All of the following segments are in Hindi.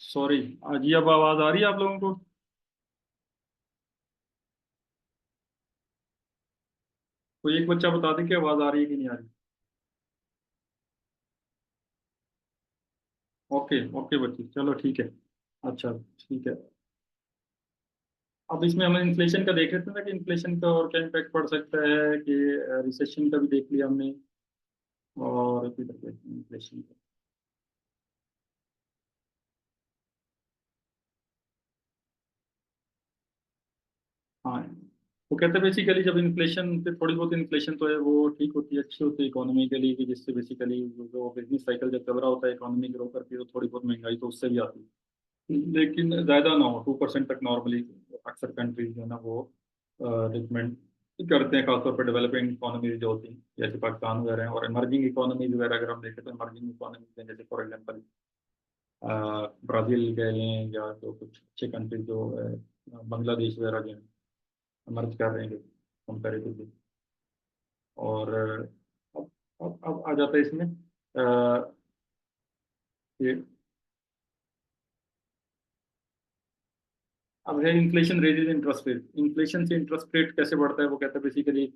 सॉरी। जी अब आवाज आ रही है आप लोगों को? कोई एक बच्चा बता दे कि आवाज आ रही है कि नहीं आ रही। ओके ओके बच्ची, चलो ठीक है। अच्छा ठीक है। अब इसमें हम इन्फ्लेशन का देख रहे थे ना कि इन्फ्लेशन का और क्या इम्पैक्ट पड़ सकता है, कि रिसेशन का भी देख लिया हमने। और किधर इन्फ्लेशन का। हाँ, वो कहते हैं बेसिकली जब इन्फ्लेशन पे थोड़ी बहुत इन्फ्लेशन तो है वो ठीक होती है, अच्छी होती है इकोनॉमी के लिए, कि जिससे बेसिकली जो बिजनेस साइकिल जब चल रहा होता है, इकोनॉमी ग्रो करती है तो थोड़ी बहुत महंगाई तो उससे भी आती है, लेकिन ज्यादा ना हो। 2% तक नॉर्मली अक्सर कंट्रीज जो है ना वो रिकमेंड करते हैं, खासतौर पर डेवलपिंग इकोनॉमीज जो होती हैं जैसे पाकिस्तान वगैरह हैं, और इमर्जिंग इकोनॉमीज वगैरह अगर हम देखें तो इमर्जिंग इकोनॉमीज हैं, जैसे फॉर एग्जांपल ब्राजील कह लें, या जो कुछ अच्छे कंट्रीज जो बांग्लादेश वगैरह जो हैं इमर्ज कर रहे हैं कंपेरेटिवली। और अब आ जाता है इसमें ये। अब है inflation raises interest rate. Inflation से इंटरेस्ट रेट कैसे बढ़ता है, वो कहता है basically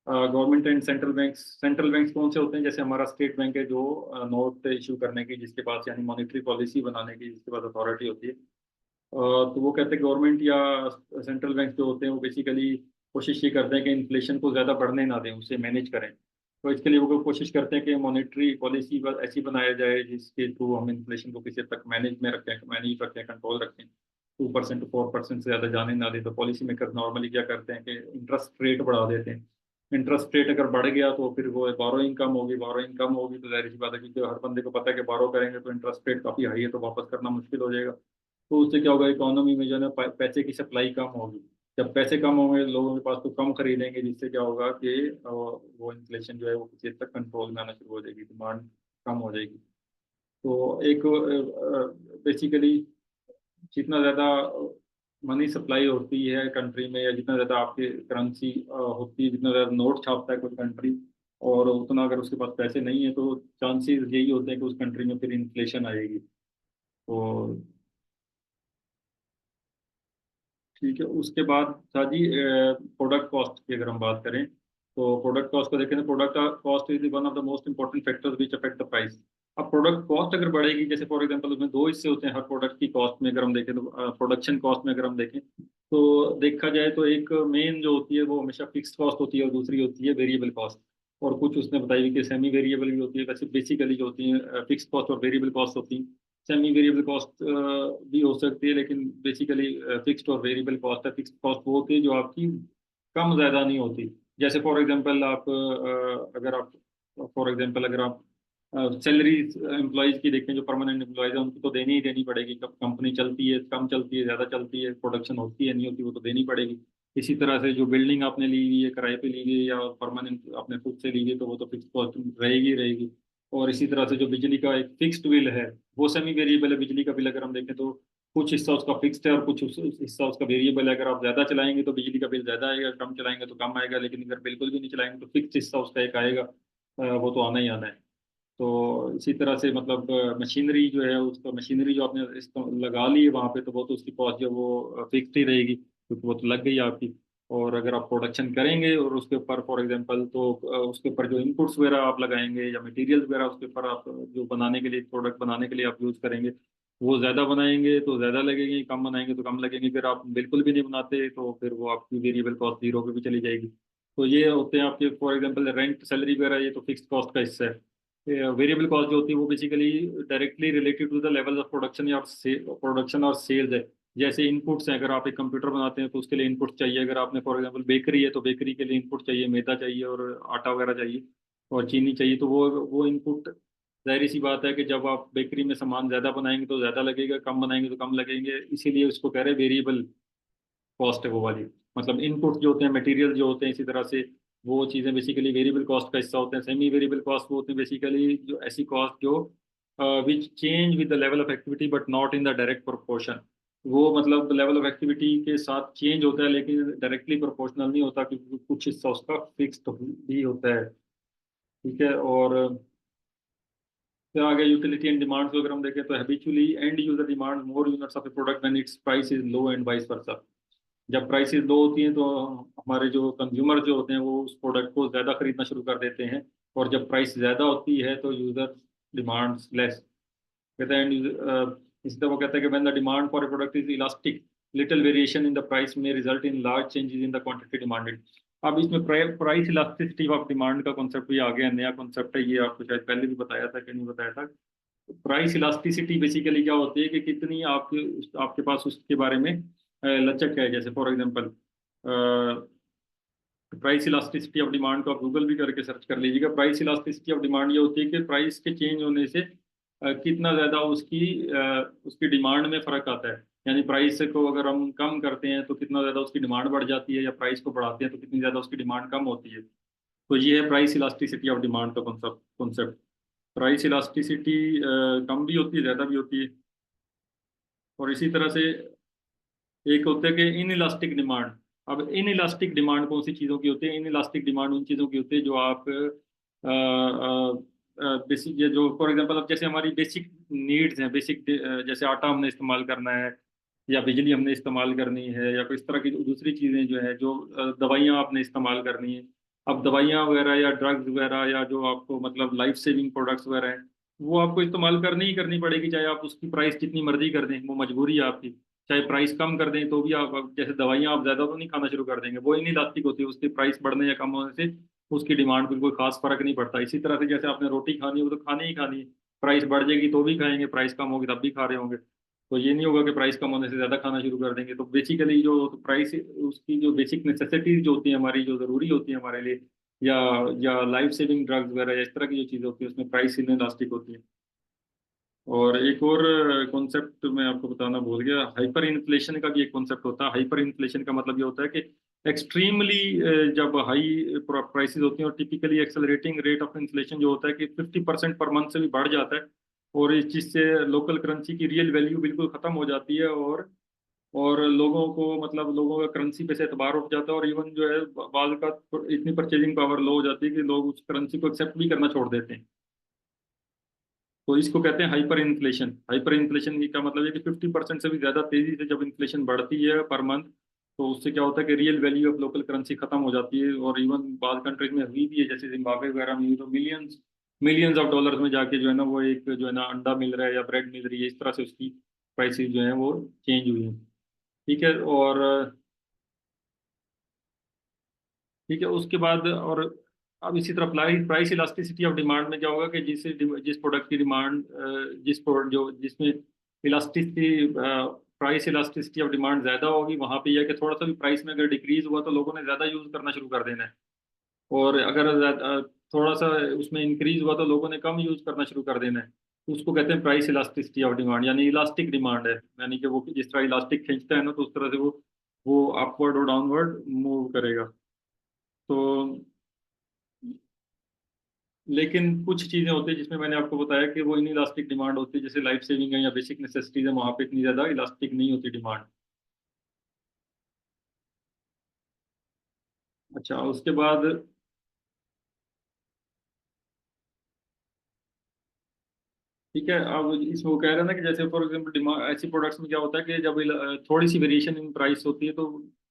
government and central banks कौन से होते हैं, जैसे हमारा स्टेट बैंक है जो नोट इशू करने की जिसके पास, यानी मॉनेटरी पॉलिसी बनाने की जिसके पास अथॉरिटी होती है। तो वो कहते हैं गवर्नमेंट या सेंट्रल बैंक जो होते हैं वो बेसिकली कोशिश ये करते हैं कि इन्फ्लेशन को ज़्यादा बढ़ने ना दें, उसे मैनेज करें। तो इसके लिए वो कोशिश करते हैं कि मॉनेटरी पॉलिसी ऐसी बनाया जाए जिसके थ्रू हम इन्फ्लेशन को किसी हद तक मैनेज रखें, कंट्रोल रखें। 2% 4% से ज़्यादा जाने ना दें। तो पॉलिसी मेकर नॉर्मली क्या करते हैं कि इंटरेस्ट रेट बढ़ा देते हैं। इंटरेस्ट रेट अगर बढ़ गया तो फिर वो बोरोइंग कम होगी तो जाहिर सी बात है, क्योंकि हर बंदे को पता है कि बोरो करेंगे तो इंटरेस्ट रेट काफ़ी हाई है तो वापस करना मुश्किल हो जाएगा। तो उससे क्या होगा, इकोनॉमी में जो है ना पैसे की सप्लाई कम होगी। जब पैसे कम होंगे लोगों के पास तो कम खरीदेंगे, जिससे क्या होगा कि वो इन्फ्लेशन जो है वो किसी हद तक कंट्रोल में आना शुरू हो जाएगी, डिमांड कम हो जाएगी। तो एक बेसिकली जितना ज़्यादा मनी सप्लाई होती है कंट्री में, या जितना ज़्यादा आपकी करेंसी होती है, जितना ज़्यादा नोट छापता है कोई कंट्री, और उतना अगर उसके पास पैसे नहीं है तो चांसेस यही होते हैं कि उस कंट्री में फिर इन्फ्लेशन आएगी। तो ठीक है। उसके बाद था जी प्रोडक्ट कॉस्ट की अगर हम बात करें, तो प्रोडक्ट कॉस्ट को देखें तो product cost is one of the most important factors which affect the price. अब प्रोडक्ट कॉस्ट अगर बढ़ेगी, जैसे फॉर एग्जांपल उसमें दो हिस्से होते हैं हर प्रोडक्ट की कॉस्ट में, अगर हम देखें तो प्रोडक्शन कॉस्ट में अगर हम देखें तो देखा जाए तो एक मेन जो होती है वो हमेशा फिक्स्ड कॉस्ट होती है और दूसरी होती है वेरिएबल कॉस्ट। और कुछ उसने बताई हुई कि सेमी वेरिएबल भी होती है, वैसे बेसिकली जो होती है फिक्स्ड कॉस्ट और वेरिएबल कॉस्ट होती है। सेमी वेरिएबल कॉस्ट भी हो सकती है, लेकिन बेसिकली फिक्स्ड और वेरिएबल कॉस्ट है। फिक्स्ड कॉस्ट वो होती है जो आपकी कम ज़्यादा नहीं होती। जैसे फॉर एग्जांपल आप अगर आप फॉर एग्जांपल अगर आप सैलरी एम्प्लॉयज़ की देखें, जो परमानेंट एम्प्लॉयज़ हैं उनको तो देनी ही देनी पड़ेगी। कब कंपनी चलती है, कम चलती है, ज़्यादा चलती है, प्रोडक्शन होती है नहीं होती, वो तो देनी पड़ेगी। इसी तरह से जो बिल्डिंग आपने ली हुई है, किराए पे ली हुई है या परमानेंट आपने खुद से ली हुई है, तो वो तो फिक्स कॉस्ट रहेगी रहेगी। और इसी तरह से जो बिजली का एक फिक्स्ड बिल है वो सेमी वेरिएबल है। बिजली का बिल अगर हम देखें तो कुछ हिस्सा उसका फिक्स्ड है और कुछ हिस्सा उसका वेरिएबल है। अगर आप ज्यादा चलाएंगे तो बिजली का बिल ज्यादा आएगा, कम चलाएंगे तो कम आएगा, लेकिन अगर बिल्कुल भी नहीं चलाएंगे तो फिक्स हिस्सा उसका एक आएगा। वो तो आना ही आना है। तो इसी तरह से मतलब मशीनरी जो है उसका, मशीनरी जो आपने लगा ली है वहां पे, तो वो तो उसकी कॉस्ट जो है वो फिक्स ही रहेगी क्योंकि वो तो लग गई आपकी। और अगर आप प्रोडक्शन करेंगे और उसके ऊपर फॉर एग्जांपल तो उसके ऊपर जो इनपुट्स वगैरह आप लगाएंगे या मटेरियल्स वगैरह उसके ऊपर आप जो बनाने के लिए, प्रोडक्ट बनाने के लिए आप यूज करेंगे, वो ज़्यादा बनाएंगे तो ज़्यादा लगेंगे, कम बनाएंगे तो कम लगेंगे। फिर आप बिल्कुल भी नहीं बनाते तो फिर वो आपकी वेरिएबल कॉस्ट जीरो पे भी चली जाएगी। तो ये होते हैं आपके फॉर एग्जांपल रेंट सैलरी वगैरह, ये तो फिक्स कॉस्ट का हिस्सा है। वेरिएबल कॉस्ट जो होती है वो basically directly related to the level of production या प्रोडक्शन और सेल्स है। जैसे इनपुट्स हैं, अगर आप एक कंप्यूटर बनाते हैं तो उसके लिए इनपुट चाहिए। अगर आपने फॉर एग्जांपल बेकरी है तो बेकरी के लिए इनपुट चाहिए, मैदा चाहिए और आटा वगैरह चाहिए और चीनी चाहिए। तो वो इनपुट, जाहिर सी बात है कि जब आप बेकरी में सामान ज़्यादा बनाएंगे तो ज़्यादा लगेगा, कम बनाएंगे तो कम लगेंगे, इसीलिए उसको कह रहे हैं वेरिएबल कॉस्ट है वो वाली। मतलब इनपुट जो होते हैं, मटेरियल जो होते हैं, इसी तरह से वो चीज़ें बेसिकली वेरिएबल कॉस्ट का हिस्सा होते हैं। सेमी वेरिएबल कॉस्ट वो होते हैं बेसिकली जो ऐसी कॉस्ट जो which change with the level of activity but not in the direct proportion. वो मतलब लेवल ऑफ एक्टिविटी के साथ चेंज होता है लेकिन डायरेक्टली प्रोपोर्शनल नहीं होता, क्योंकि कुछ हिस्सा उसका फिक्स भी होता है। ठीक है। और फिर आगे यूटिलिटी एंड डिमांड्स को अगर हम देखें तो habitually and user demand more units of A product when it's price is low and vice versa. जब प्राइसेस लो होती हैं तो हमारे जो कंज्यूमर जो होते हैं वो उस प्रोडक्ट को ज़्यादा खरीदना शुरू कर देते हैं, और जब प्राइस ज़्यादा होती है तो यूज़र डिमांड्स लेस। कहते हैं इसी तरह वो कहते हैं कि when the demand for a product is elastic little variation in the price may result in large changes in the quantity demanded. अब इसमें प्राइस इलास्टिसिटी ऑफ डिमांड का कॉन्सेप्ट भी आ गया, नया कॉन्सेप्ट है ये, आपको शायद पहले भी बताया था कि नहीं बताया था। प्राइस इलास्टिसिटी बेसिकली क्या होती है कि कितनी आपके आपके पास उसके बारे में लचक है। जैसे for example price elasticity of demand को आप गूगल भी करके सर्च कर लीजिएगा। प्राइस इलास्टिसिटी ऑफ डिमांड ये होती है कि प्राइस के चेंज होने से कितना ज़्यादा उसकी डिमांड में फ़र्क आता है। यानी प्राइस को अगर हम कम करते हैं तो कितना ज़्यादा उसकी डिमांड बढ़ जाती है, या प्राइस को बढ़ाते हैं तो कितनी ज़्यादा उसकी डिमांड कम होती है। तो ये है प्राइस इलास्टिसिटी ऑफ डिमांड का कॉन्सेप्ट। प्राइस इलास्टिसिटी कम भी होती है, ज़्यादा भी होती है। और इसी तरह से एक होता है कि इन इलास्टिक डिमांड। अब इन इलास्टिक डिमांड कौन सी चीज़ों की होती है? इन इलास्टिक डिमांड उन चीज़ों की होती है जो आप बेसिक, ये जो फॉर एग्जांपल अब जैसे हमारी बेसिक नीड्स हैं, बेसिक जैसे आटा हमने इस्तेमाल करना है, या बिजली हमने इस्तेमाल करनी है, या कोई इस तरह की दूसरी चीज़ें जो है, जो दवाइयाँ आपने इस्तेमाल करनी है। अब दवाइयाँ वगैरह या ड्रग्स वगैरह या जो आपको मतलब लाइफ सेविंग प्रोडक्ट्स वगैरह हैं, वो आपको इस्तेमाल करनी ही करनी पड़ेगी, चाहे आप उसकी प्राइस जितनी मर्जी कर दें, वो मजबूरी है आपकी। चाहे प्राइस कम कर दें तो भी आप, अब जैसे दवाइयाँ आप ज़्यादा तो नहीं खाना शुरू कर देंगे, वो इनइलास्टिक होती है, उसकी प्राइस बढ़ने या कम होने से उसकी डिमांड पर कोई खास फर्क नहीं पड़ता। इसी तरह से जैसे आपने रोटी खानी है वो तो खानी ही खानी है, प्राइस बढ़ जाएगी तो भी खाएंगे, प्राइस कम होगी तब भी खा रहे होंगे। तो ये नहीं होगा कि प्राइस कम होने से ज़्यादा खाना शुरू कर देंगे। तो बेसिकली जो प्राइस, उसकी जो बेसिक नेसेसिटीज जो होती है हमारी, जो ज़रूरी होती है हमारे लिए, या लाइफ सेविंग ड्रग्स वगैरह या इस तरह की जो चीज़ें होती है, उसमें प्राइस इनइलास्टिक होती है। और एक और कॉन्सेप्ट मैं आपको बताना भूल गया, हाइपर इन्फ्लेशन का भी एक कॉन्सेप्ट होता है। हाइपर इन्फ्लेशन का मतलब ये होता है कि एक्सट्रीमली जब हाई प्राइसेस होती हैं, और typically accelerating rate of inflation जो होता है कि 50% पर मंथ से भी बढ़ जाता है, और इस चीज़ से लोकल करेंसी की रियल वैल्यू बिल्कुल ख़त्म हो जाती है, और लोगों को मतलब लोगों का करेंसी पे से एतबार उठ जाता है, और इवन जो है बाद का इतनी परचेजिंग पावर लो हो जाती है कि लोग उस करेंसी को एक्सेप्ट भी करना छोड़ देते हैं। तो इसको कहते हैं हाइपर इन्फ्लेशन। हाइपर इन्फ्लेशन का मतलब है कि 50% से भी ज्यादा तेजी से जब इन्फ्लेशन बढ़ती है पर मंथ, तो उससे क्या होता है कि real value of local currency खत्म हो जाती है। और इवन बाद कंट्रीज में हुई भी है, जैसे जिम्बाब्वे वगैरह में, तो मिलियंस मिलियंस ऑफ डॉलर्स में जाके जो है ना, वो एक जो है ना अंडा मिल रहा है या ब्रेड मिल रही है, इस तरह से उसकी प्राइसेस जो है वो चेंज हुई हैं। ठीक है। और ठीक है, उसके बाद और अब इसी तरह प्राइस इलास्टिसिटी ऑफ डिमांड में क्या होगा कि जिस प्रोडक्ट की डिमांड, जिस प्रोडक्ट जो जिसमें elasticity price elasticity of demand ज्यादा होगी, वहां पे यह है कि थोड़ा सा भी प्राइस में अगर डिक्रीज हुआ तो लोगों ने ज्यादा यूज करना शुरू कर देना है। और अगर थोड़ा सा उसमें इंक्रीज हुआ तो लोगों ने कम यूज करना शुरू कर देना है। तो उसको कहते हैं प्राइस इलास्टिसिटी ऑफ डिमांड, यानी इलास्टिक डिमांड है। यानी कि वो जिस तरह इलास्टिक खींचता है ना, तो उस तरह से वो अपवर्ड और डाउनवर्ड मूव करेगा। तो लेकिन कुछ चीजें होती है जिसमें मैंने आपको बताया कि वो इन इलास्टिक डिमांड होती है, जैसे लाइफ सेविंग है या बेसिक नेसेसिटीज है, वहां पे इतनी ज्यादा इलास्टिक नहीं होती डिमांड। अच्छा, उसके बाद ठीक है, अब इसमें वो कह रहे हैं ना कि जैसे फॉर एग्जाम्पल डिमांड, ऐसी प्रोडक्ट्स में क्या होता है कि जब थोड़ी सी वेरिएशन इन प्राइस होती है तो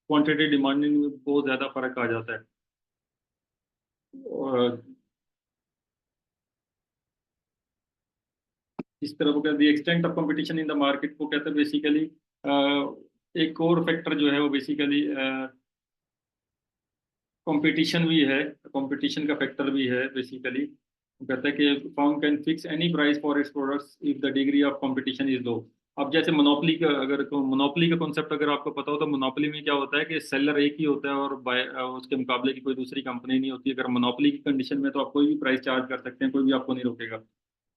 क्वांटिटी डिमांडिंग में बहुत ज्यादा फर्क आ जाता है। और इस तरह वो कहते हैं extent of competition in the market को कहते हैं बेसिकली। एक और फैक्टर जो है वो बेसिकली कंपटीशन भी है, कंपटीशन का फैक्टर भी है बेसिकली। वो कहता है कि firm can fix any price for its products if the degree of competition is low. अब जैसे मोनोपोली का, अगर मोनोपोली का कॉन्सेप्ट अगर आपको पता हो, तो मोनोपोली में क्या होता है कि सेलर एक ही होता है और उसके मुकाबले की कोई दूसरी कंपनी नहीं होती। अगर मोनोपोली की कंडीशन में तो आप कोई भी प्राइस चार्ज कर सकते हैं, कोई भी आपको नहीं रोकेगा।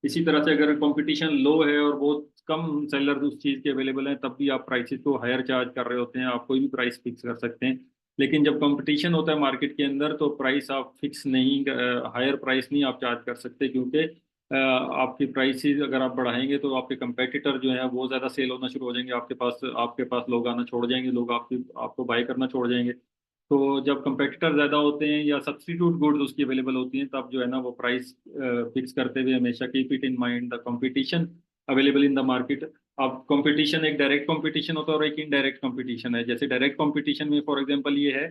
इसी तरह से अगर कंपटीशन लो है और बहुत कम सेलर उस चीज़ के अवेलेबल हैं, तब भी आप प्राइसेस को हायर चार्ज कर रहे होते हैं, आप कोई भी प्राइस फिक्स कर सकते हैं। लेकिन जब कंपटीशन होता है मार्केट के अंदर, तो प्राइस आप फिक्स नहीं, हायर प्राइस नहीं आप चार्ज कर सकते, क्योंकि आपकी प्राइसेस अगर आप बढ़ाएंगे तो आपके कंपेटिटर जो है वो ज़्यादा सेल होना शुरू हो जाएंगे, आपके पास लोग आना छोड़ जाएंगे, लोग आपको बाय करना छोड़ जाएंगे। तो जब कंपेटिटर ज़्यादा होते हैं या सब्स्टिट्यूट गुड्स उसकी अवेलेबल होती हैं, तब जो है ना वो प्राइस फिक्स करते हुए हमेशा keep it in mind the competition available in the market. अब कंपटीशन एक डायरेक्ट कंपटीशन होता है और एक इनडायरेक्ट कंपटीशन है। जैसे डायरेक्ट कंपटीशन में फॉर एग्जांपल ये है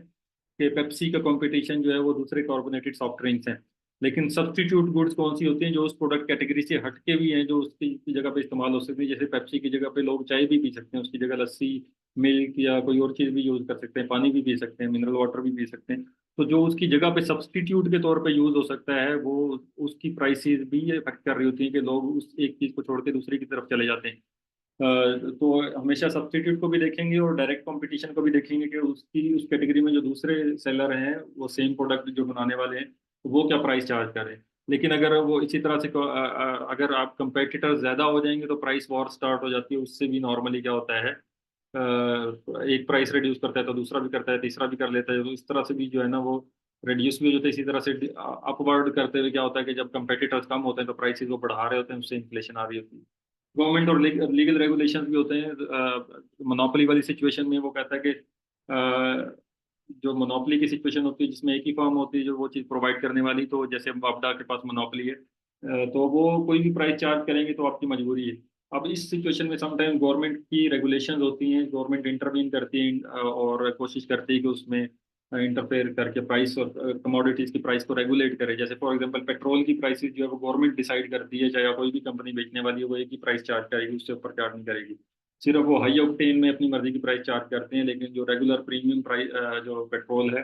कि पेप्सी का कंपटीशन जो है वो दूसरे कार्बोनेटेड सॉफ्ट ड्रिंक्स हैं। लेकिन सब्स्टिट्यूट गुड्स कौन सी होती हैं? जो उस प्रोडक्ट कैटेगरी से हटके भी हैं, जो उसकी की जगह पे इस्तेमाल हो सकती है। जैसे पेप्सी की जगह पे लोग चाय भी पी सकते हैं, उसकी जगह लस्सी, मिल्क या कोई और चीज़ भी यूज कर सकते हैं, पानी भी पी सकते हैं, मिनरल वाटर भी पी सकते हैं। तो जो उसकी जगह पे सब्स्टिट्यूट के तौर पे यूज हो सकता है, वो उसकी प्राइसेस भी इफेक्ट कर रही होती हैं कि लोग उस एक चीज़ को छोड़ के दूसरी की तरफ चले जाते हैं। तो हमेशा सब्स्टिट्यूट को भी देखेंगे और डायरेक्ट कंपटीशन को भी देखेंगे कि उसकी उस कैटेगरी में जो दूसरे सेलर हैं, वो सेम प्रोडक्ट जो बनाने वाले हैं, वो क्या प्राइस चार्ज कर रहे हैं। लेकिन अगर वो इसी तरह से अगर आप कंपेटिटर ज्यादा हो जाएंगे तो प्राइस वॉर स्टार्ट हो जाती है। उससे भी नॉर्मली क्या होता है, एक प्राइस रिड्यूस करता है तो दूसरा भी करता है, तीसरा भी कर लेता है। तो इस तरह से भी जो है ना वो रिड्यूस भी हो जाता है। इसी तरह से अपवर्ड करते हुए क्या होता है कि जब कंपेटिटर्स कम होते हैं तो प्राइसेस वो बढ़ा रहे होते हैं, उससे इन्फ्लेशन आ रही होती है। गवर्नमेंट और लीगल रेगुलेशंस भी होते हैं। मोनोपोली वाली सिचुएशन में वो कहता है कि जो मोनोपोली की सिचुएशन होती है जिसमें एक ही फर्म होती है जो वो चीज़ प्रोवाइड करने वाली, तो जैसे वापडा के पास मोनोपोली है, तो वो कोई भी प्राइस चार्ज करेंगे तो आपकी मजबूरी है। अब इस सिचुएशन में समटाइम गवर्नमेंट की रेगुलेशंस होती हैं, गवर्नमेंट इंटरवीन करती है और कोशिश करती है कि उसमें इंटरफेयर करके प्राइस और कमोडिटीज की प्राइस को रेगुलेट करे। जैसे फॉर एग्जांपल पेट्रोल की प्राइसेस जो है वो गवर्नमेंट डिसाइड करती है, चाहे कोई भी कंपनी बेचने वाली है वो एक ही प्राइस चार्ज करेगी, उससे ऊपर चार्ज नहीं करेगी। सिर्फ वो हाई ऑक्टेन में अपनी मर्जी की प्राइस चार्ज करते हैं, लेकिन जो रेगुलर प्रीमियम प्राइस जो पेट्रोल है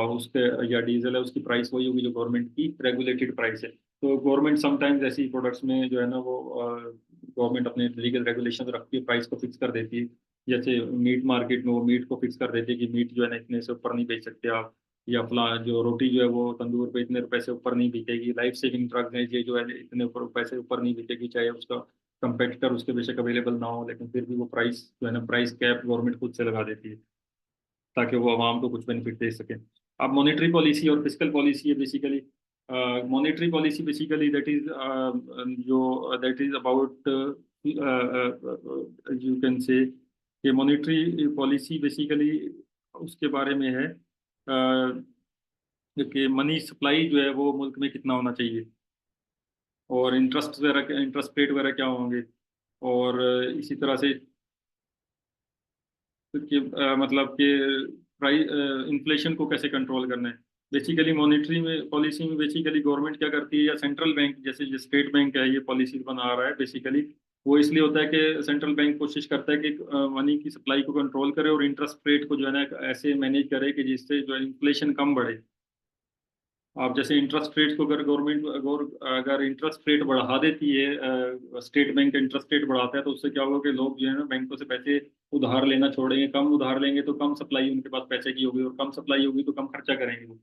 उसके या डीजल है, उसकी प्राइस वही होगी जो गवर्नमेंट की रेगुलेटेड प्राइस है। तो गवर्नमेंट समटाइम्स ऐसी प्रोडक्ट्स में जो है ना वो गवर्नमेंट अपने लीगल रेगुलेशन रख के प्राइस को फिक्स कर देती है। जैसे मीट मार्केट में वो मीट को फिक्स कर देती है कि मीट जो है ना इतने से ऊपर नहीं बेच सकते आप, या फला जो रोटी जो है वो तंदूर पे इतने रुपए से ऊपर नहीं बिकेगी। लाइफ सेविंग ड्रग्स है ये जो है इतने ऊपर पैसे ऊपर नहीं बिकेगी, चाहे उसका कंपेटिटर उसके बेशक अवेलेबल ना हो, लेकिन फिर भी वो प्राइस जो है ना प्राइस कैप गवर्नमेंट खुद से लगा देती है ताकि वो आवाम को कुछ बेनिफिट दे सके। अब मॉनेटरी पॉलिसी और फिजिकल पॉलिसी है basically. Monetary policy basically that is जो that is about you can say कि मॉनेटरी पॉलिसी बेसिकली उसके बारे में है कि मनी सप्लाई जो है वो मुल्क में कितना होना चाहिए, और इंटरेस्ट रेट वगैरह क्या होंगे, और इसी तरह से कि मतलब कि प्राइस इन्फ्लेशन को कैसे कंट्रोल करना है। बेसिकली मॉनेटरी में पॉलिसी में बेसिकली गवर्नमेंट क्या करती है, या सेंट्रल बैंक जैसे जो स्टेट बैंक है ये पॉलिसी बना रहा है बेसिकली, वो इसलिए होता है कि सेंट्रल बैंक कोशिश करता है कि मनी की सप्लाई को कंट्रोल करे और इंटरेस्ट रेट को जो है ना ऐसे मैनेज करे कि जिससे जो है इन्फ्लेशन कम बढ़े। आप जैसे इंटरेस्ट रेट को अगर गवर्नमेंट अगर इंटरेस्ट रेट बढ़ा देती है, स्टेट बैंक इंटरेस्ट रेट बढ़ाता है, तो उससे क्या होगा कि लोग जो है ना बैंकों से पैसे उधार लेना छोड़ेंगे। कम उधार लेंगे तो कम सप्लाई उनके पास पैसे की होगी, और कम सप्लाई होगी तो कम खर्चा करेंगे वो।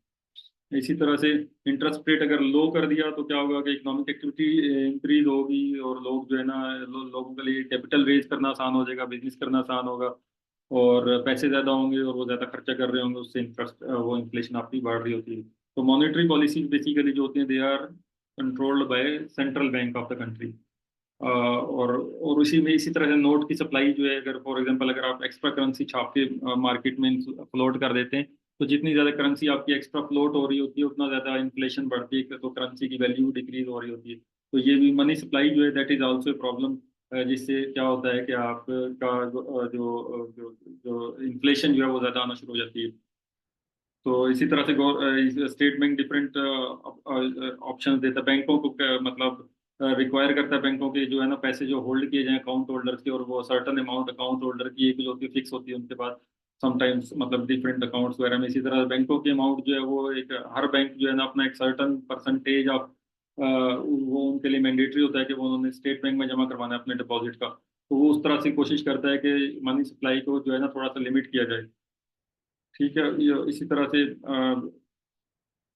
इसी तरह से इंटरेस्ट रेट अगर लो कर दिया तो क्या होगा कि इकोनॉमिक एक्टिविटी इंक्रीज होगी, और लोग जो है ना लोगों के लिए कैपिटल रेज करना आसान हो जाएगा, बिजनेस करना आसान होगा, और पैसे ज्यादा होंगे और वो ज्यादा खर्चा कर रहे होंगे, उससे इंटरेस्ट वो इन्फ्लेशन आपकी बढ़ रही होती है। तो मॉनेटरी पॉलिसीज बेसिकली जो होती हैं they are controlled by central bank of the country. और उसी में इसी तरह से नोट की सप्लाई जो है, अगर फॉर एग्जांपल अगर आप एक्स्ट्रा करेंसी छाप के मार्केट में फ्लोट कर देते हैं, तो जितनी ज्यादा करेंसी आपकी एक्स्ट्रा फ्लोट हो रही होती है उतना ज्यादा इन्फ्लेशन बढ़ती है, तो करेंसी की वैल्यू डिक्रीज हो रही होती है। तो ये भी मनी सप्लाई जो है that is also a problem, जिससे क्या होता है कि आपका जो जो इन्फ्लेशन जो है वो ज्यादा आना शुरू हो जाती है। तो इसी तरह से स्टेट बैंक डिफरेंट ऑप्शन देता है बैंकों को, मतलब रिक्वायर करता है बैंकों के जो है ना पैसे जो होल्ड किए जाएं अकाउंट होल्डर के, और वो सर्टन अमाउंट अकाउंट होल्डर की एक जो होती है फिक्स होती है उनके पास। समटाइम्स मतलब डिफरेंट अकाउंट्स वगैरह में इसी तरह बैंकों की अमाउंट जो है वो एक हर बैंक जो है ना अपना एक सर्टन परसेंटेज ऑफ वो उनके लिए मैंडेटरी होता है कि वो उन्होंने स्टेट बैंक में जमा करवाना है अपने डिपॉजिट का। तो वो उस तरह से कोशिश करता है कि मनी सप्लाई को जो है ना थोड़ा सा लिमिट किया जाए। ठीक है, इसी तरह से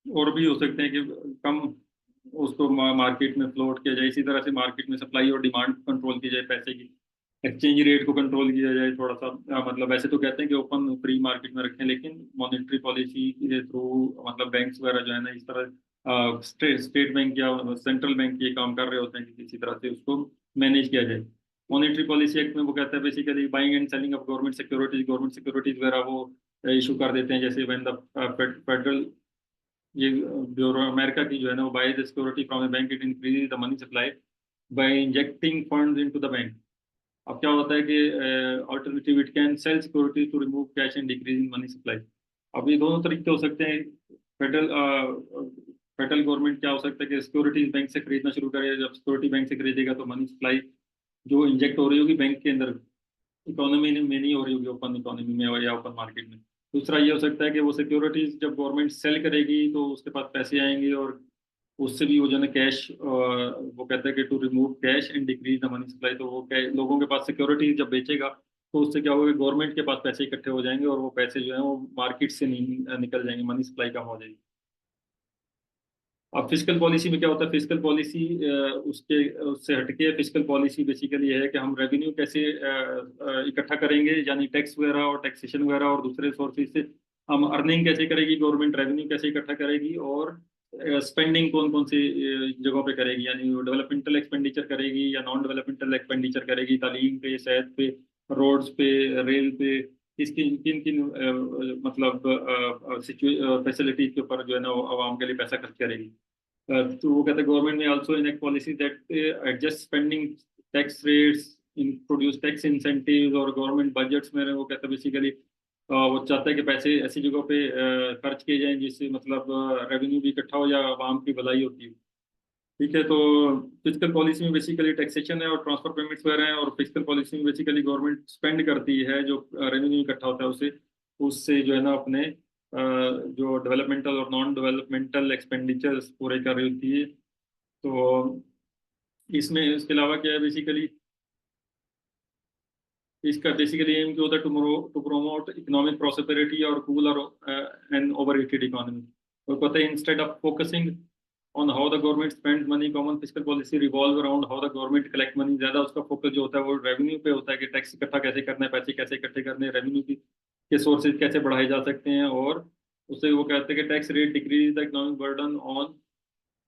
और भी हो सकते हैं कि कम उसको मार्केट में फ्लोट किया जाए। इसी तरह से मार्केट में सप्लाई और डिमांड कंट्रोल की जाए, पैसे की एक्सचेंज रेट को कंट्रोल किया जाए थोड़ा सा। मतलब वैसे तो कहते हैं कि ओपन फ्री मार्केट में रखें, लेकिन मॉनेटरी पॉलिसी के थ्रू मतलब बैंक्स वगैरह जो है ना इस तरह स्टेट बैंक या सेंट्रल बैंक ये काम कर रहे होते हैं कि किसी तरह से उसको मैनेज किया जाए। मॉनेटरी पॉलिसी एक्ट में वो कहता है basically buying and selling of government securities वगैरह वो इशू कर देते हैं, जैसे व्हेन द फेडरल, ये ब्यूरो अमेरिका की जो है ना, वो buy the security from a bank, it increase the money supply by injecting funds into the bank. अब क्या होता है कि alternative, it can sell security to remove cash and decrease in money supply. अब ये दोनों तरीके हो सकते हैं। फेडरल फेडरल गवर्नमेंट क्या हो सकता है कि सिक्योरिटीज बैंक से खरीदना शुरू करे, जब सिक्योरिटी बैंक से खरीदेगा तो मनी सप्लाई जो इंजेक्ट हो रही होगी बैंक के अंदर, इकोनॉमी में नहीं हो रही होगी, ओपन इकोनॉमी में या ओपन मार्केट में। दूसरा ये हो सकता है कि वो सिक्योरिटीज जब गवर्नमेंट सेल करेगी तो उसके पास पैसे आएंगे, और उससे भी वो जो है ना कैश, वो कहता है कि to remove cash and decrease the money supply, तो वो लोगों के पास सिक्योरिटीज जब बेचेगा तो उससे क्या होगा, गवर्नमेंट के पास पैसे इकट्ठे हो जाएंगे और वो पैसे जो है वो मार्केट से नहीं निकल जाएंगे, मनी सप्लाई कम हो जाएगी। अब फिजिकल पॉलिसी में क्या होता है, फिजिकल पॉलिसी उसके उससे हटके फिजिकल पॉलिसी बेसिकली है कि हम रेवेन्यू कैसे इकट्ठा करेंगे, यानी टैक्स वगैरह और टैक्सेशन वगैरह और दूसरे सोर्सेज से हम अर्निंग कैसे करेगी गवर्नमेंट, रेवेन्यू कैसे इकट्ठा करेगी, और स्पेंडिंग कौन कौन सी जगहों पे करेगी, यानी डेवलपमेंटल एक्सपेंडिचर करेगी या नॉन डेवलपमेंटल एक्सपेंडिचर करेगी, तालीम पे, सेहत पे, रोड्स पे, रेल पे, किन किन किन मतलब फैसिलिटीज के ऊपर जो है ना वो आवाम के लिए पैसा खर्च करेगी। तो वो कहते हैं गवर्नमेंट में also enact policy that adjust spending tax rates, introduce tax incentives, और गवर्नमेंट बजट्स में वो कहते हैं बेसिकली वो चाहता है कि पैसे ऐसी जगहों पे खर्च किए जाएं जिससे मतलब रेवेन्यू भी इकट्ठा हो या आवाम की भलाई होती है। ठीक है, तो फिजिकल पॉलिसी में बेसिकली टैक्सेशन है और ट्रांसफर पेमेंट्स वगैरह हैं, और फिजिकल पॉलिसी में बेसिकली गवर्नमेंट स्पेंड करती है जो रेवेन्यू इकट्ठा होता है उसे, उससे जो है ना अपने जो डेवलपमेंटल और नॉन डेवलपमेंटल एक्सपेंडिचर्स पूरे कर रही होती है। तो इसमें इसके अलावा क्या है बेसिकली, इसका बेसिकली एम क्या होता है, टू प्रमोट इकोनॉमिक प्रोस्पेरिटी और कूल और एन ओवर हीटेड इकोनॉमी। और पता है instead of focusing on how the government spend money, common physical policy revolve around how the government collect money. ज्यादा उसका फोकस जो होता है वो रेवेन्यू पे होता है कि टैक्स इकट्ठा कैसे करना है, पैसे कैसे इकट्ठे करने हैं, रेवेन्यू की के सोर्सेज कैसे बढ़ाए जा सकते हैं, और उससे वो कहते हैं कि tax rate decrease the economic burden on.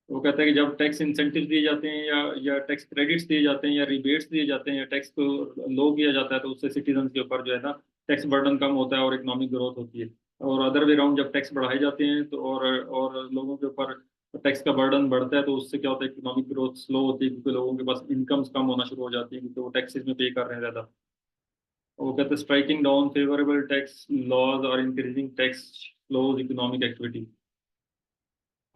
वो कहता है कि जब टैक्स इंसेंटिव दिए जाते हैं या टैक्स क्रेडिट्स दिए जाते हैं या रिबेट्स दिए जाते हैं या टैक्स को लो किया जाता है तो उससे सिटीजन के ऊपर जो है ना टैक्स बर्डन कम होता है और इकोनॉमिक ग्रोथ होती है। और अदर वे राउंड जब टैक्स बढ़ाए जाते हैं तो और लोगों के ऊपर टैक्स का बर्डन बढ़ता है तो उससे क्या होता है, इकोनॉमिक ग्रोथ स्लो होती है क्योंकि लोगों के पास इनकम्स कम होना शुरू हो जाती है क्योंकि वो टैक्सेस में पे कर रहे हैं ज्यादा। वो कहते हैं striking down favourable tax laws और increasing tax slows economic activity.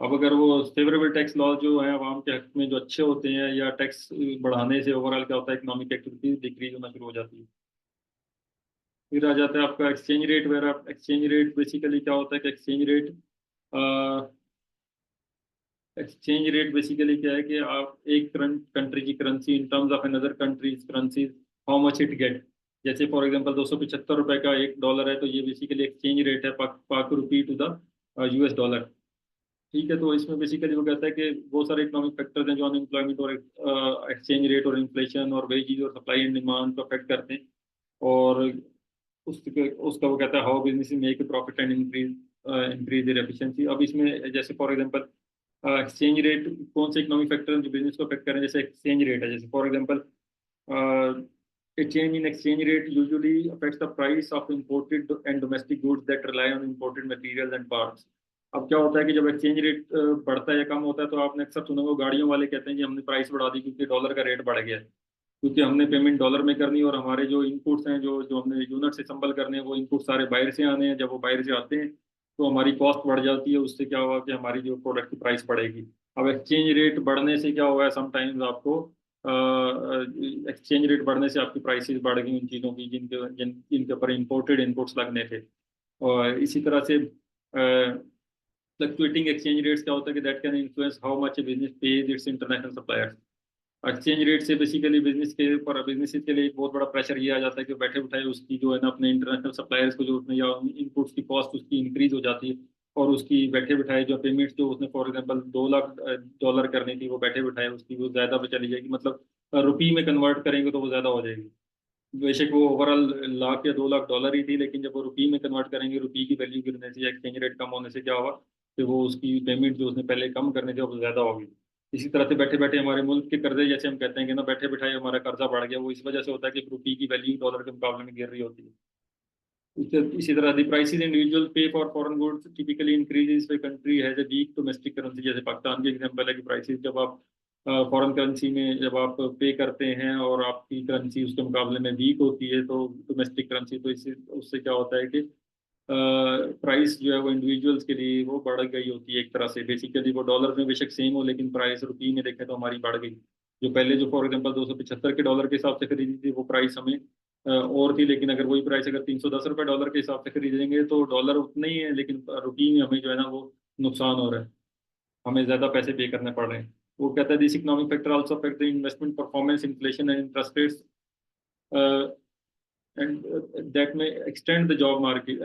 अब अगर वो फेवरेबल टैक्स लॉ जो है आवाम के हक में जो अच्छे होते हैं या टैक्स बढ़ाने से ओवरऑल क्या होता है, इकोनॉमिक एक्टिविटी डिक्रीज होना शुरू हो जाती है। फिर आ जाता है आपका एक्सचेंज रेट वगैरह। एक्सचेंज रेट बेसिकली क्या होता है कि एक्सचेंज रेट बेसिकली क्या है कि आप एक कंट्री की currency in terms of another countries currency, how much it get. जैसे फॉर एग्जांपल 275 रुपए का $1 है तो ये बेसिकली एक्सचेंज रेट है पाक रुपी टू द यूएस डॉलर। ठीक है, तो इसमें बेसिकली वो कहता है कि बहुत सारे इकोनॉमिक फैक्टर्स हैं जो अनएम्प्लॉयमेंट और एक्सचेंज रेट और इन्फ्लेशन और वेजेस और सप्लाई एंड डिमांड को अफेक्ट करते हैं। और उसका वो कहता है how business make profit and increase their efficiency. अब इसमें जैसे फॉर एग्जांपल एक्सचेंज रेट कौन से इकोनॉमिक फैक्टर हैं जो बिजनेस को अफेक्ट करें, जैसे एक्सचेंज रेट है, जैसे for example a change in exchange rate usually affects the price of imported and domestic goods that rely on imported materials and parts। अब क्या होता है कि जब एक्सचेंज रेट बढ़ता है या कम होता है तो आपने अक्सर सुना होगा गाड़ियों वाले कहते हैं कि हमने प्राइस बढ़ा दी क्योंकि डॉलर का रेट बढ़ गया है, क्योंकि हमने पेमेंट डॉलर में करनी है और हमारे जो इनपुट्स हैं जो जो हमने यूनिट से संबल करने हैं वो इनपुट सारे बाहर से आने हैं। जब वो बाहर से आते हैं तो हमारी कॉस्ट बढ़ जाती है, उससे क्या होगा कि हमारी जो प्रोडक्ट की प्राइस बढ़ेगी। अब एक्सचेंज रेट बढ़ने से क्या होगा, समटाइम्स आपको एक्सचेंज रेट बढ़ने से आपकी प्राइसेस बढ़ गई उन चीज़ों की जिनके ऊपर इंपोर्टेड इनपुट्स लगने थे। और इसी तरह से फ्लक्चुएटिंग एक्सचेंज रेट्स क्या होता है कि that can influence how much business page it's international suppliers. Exchange rate से बेसिकली बिजनेस के ऊपर बिजनेस के लिए एक बहुत बड़ा प्रेशर ये आ जाता है कि बैठे उठाए उसकी जो है ना अपने इंटरनेशनल सप्लायर्स को जो उसने या इनपुट्स की कॉस्ट उसकी इंक्रीज हो जाती है, और उसकी बैठे बिठाए जो पेमेंट्स जो उसने फॉर एग्जांपल $2 लाख करनी थी वो बैठे बिठाए उसकी वो ज्यादा पे चली जाएगी, मतलब रुपी में कन्वर्ट करेंगे तो वो ज्यादा हो जाएगी। बेशक वो ओवरऑल लाख या $2 लाख ही थी, लेकिन जब वो रुपी में कन्वर्ट करेंगे रुपी की वैल्यू गिरने से या एक्सचेंज रेट कम होने से क्या होगा कि वो उसकी पेमेंट जो उसने पहले कम करने थे वो ज्यादा होगी। इसी तरह से बैठे बैठे हमारे मुल्क के कर्जे, जैसे हम कहते हैं कि ना बैठे बैठाए हमारा कर्जा बढ़ गया, वो इस वजह से होता है कि रुपी की वैल्यू डॉलर के मुकाबले में गिर रही होती है। इसी तरह the prices individual pay for foreign goods typically increases when country has a weak domestic currency. जैसे पाकिस्तान की एग्जांपल है कि प्राइसेस जब आप फॉरेन करेंसी में जब आप पे करते हैं और आपकी करेंसी उसके मुकाबले में वीक होती है तो डोमेस्टिक करेंसी, तो इससे उससे क्या होता है कि प्राइस जो है वो इंडिविजुअल्स के लिए वो बढ़ गई होती है एक तरह से। बेसिकली वो डॉलर में बेशक सेम हो लेकिन प्राइस रुपये में देखें तो हमारी बढ़ गई। जो पहले जो फॉर एग्जांपल 275 के डॉलर के हिसाब से खरीदी थी वो प्राइस हमें और थी, लेकिन अगर वही प्राइस अगर 310 रुपये डॉलर के हिसाब से खरीदेंगे तो डॉलर उतना ही है लेकिन रुपये में हमें जो है ना वो नुकसान हो रहा है, हमें ज्यादा पैसे पे करने पड़ रहे हैं। वो कहता है this economic factor also affect the investment performance inflation and interest rates and that may extend the job market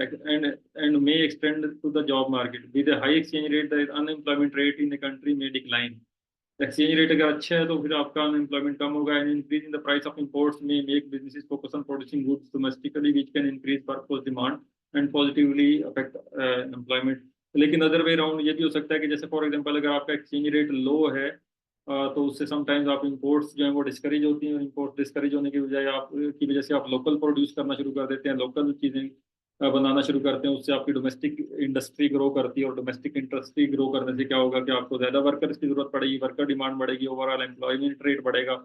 and may extend to the job market. With a high exchange rate, the unemployment rate in the country may decline. Exchange rate अगर अच्छा है तो फिर आपका अनएम्प्लॉयमेंट कम होगा and increase in the price of imports may make businesses focus on producing goods domestically which can increase workforce demand and positively affect employment. लेकिन अदर वे राउंड ये भी हो सकता है कि जैसे फॉर एग्जांपल अगर आपका एक्सचेंज रेट लो है तो उससे समटाइम्स आप इंपोर्ट्स जो है वो डिस्करेज होती हैं, और इंपोर्ट डिस्करेज होने की बजाय आप की वजह से आप लोकल प्रोड्यूस करना शुरू कर देते हैं, लोकल चीज़ें बनाना शुरू करते हैं। उससे आपकी डोमेस्टिक इंडस्ट्री ग्रो करती है और डोमेस्टिक इंडस्ट्री ग्रो करने से क्या होगा कि आपको ज़्यादा वर्कर्स की जरूरत पड़ेगी, वर्कर डिमांड बढ़ेगी, ओवरऑल एम्प्लॉयमेंट रेट बढ़ेगा।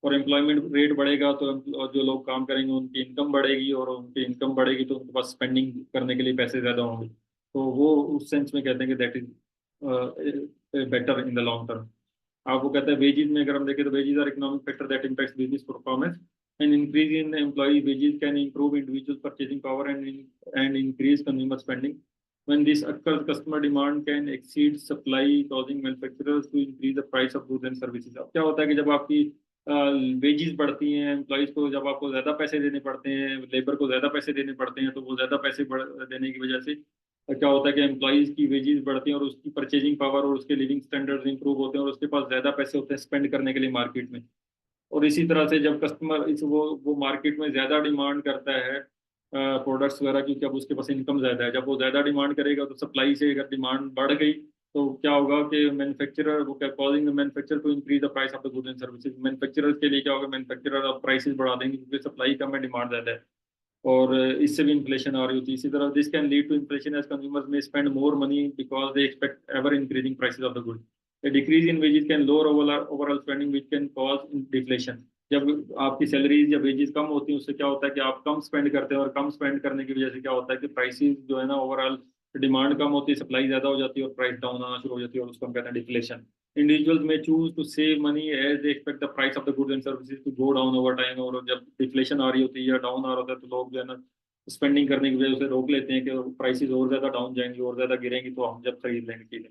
और एम्प्लॉयमेंट रेट बढ़ेगा तो जो लोग काम करेंगे उनकी इनकम बढ़ेगी, और उनकी इनकम बढ़ेगी तो उनके पास स्पेंडिंग करने के लिए पैसे ज़्यादा होंगे। तो वो उस सेंस में कहते हैं कि that is better in the long term. आप वो कहते हैं वेजेस में अगर हम देखें तो wages are economic factor that impacts business performance and increase in employee wages can improve individual purchasing power and increase consumer spending. When this occurs, customer demand can exceed supply, causing manufacturers to increase the price of goods and services. अब क्या होता है कि जब आपकी वेजेस बढ़ती हैं, एम्प्लॉयज को जब आपको ज़्यादा पैसे देने पड़ते हैं, लेबर को ज़्यादा पैसे देने पड़ते हैं, तो वो ज़्यादा पैसे देने की वजह से क्या होता है कि एम्प्लॉयज की वेजेस बढ़ती हैं और उसकी परचेजिंग पावर और उसके लिविंग स्टैंडर्ड्स इंप्रूव होते हैं और उसके पास ज़्यादा पैसे होते हैं स्पेंड करने के लिए मार्केट में। और इसी तरह से जब कस्टमर इस वो मार्केट में ज़्यादा डिमांड करता है प्रोडक्ट्स वगैरह की, जब उसके पास इनकम ज़्यादा है, जब वो ज़्यादा डिमांड करेगा तो सप्लाई से अगर डिमांड बढ़ गई तो क्या होगा कि मैन्युफैक्चरर वो क्या causing manufacturer to increase the price of the goods and services. Manufacturer के लिए क्या होगा, मैन्युफैक्चरर अब प्राइसेस बढ़ा देंगे क्योंकि सप्लाई कम है डिमांड ज़्यादा है, और इससे भी इन्फ्लेशन आ रही होती है। इसी तरह this can lead to inflation as consumers may spend more money because they expect ever increasing prices of the good. A decrease in wages can lower overall spending which can cause deflation। जब आपकी सैलरीज या वेजेस कम होती हैं उससे क्या होता है कि आप कम स्पेंड करते हैं, और कम स्पेंड करने की वजह से क्या होता है कि प्राइसेस जो है ना ओवरऑल डिमांड कम होती है, सप्लाई ज्यादा हो जाती है और प्राइस डाउन आना शुरू हो जाती है, और उसको हम कहते हैं deflation. Individuals may choose to save money as they expect the price of the goods and services to go down over time. और जब डिफ्लेशन आ रही होती है या डाउन आ रहा होता है तो लोग जो है ना स्पेंडिंग करने की वजह से रोक लेते हैं कि प्राइसेस और ज्यादा डाउन जाएंगी और ज्यादा गिरेंगी तो हम जब खरीद लेंगे चीजें।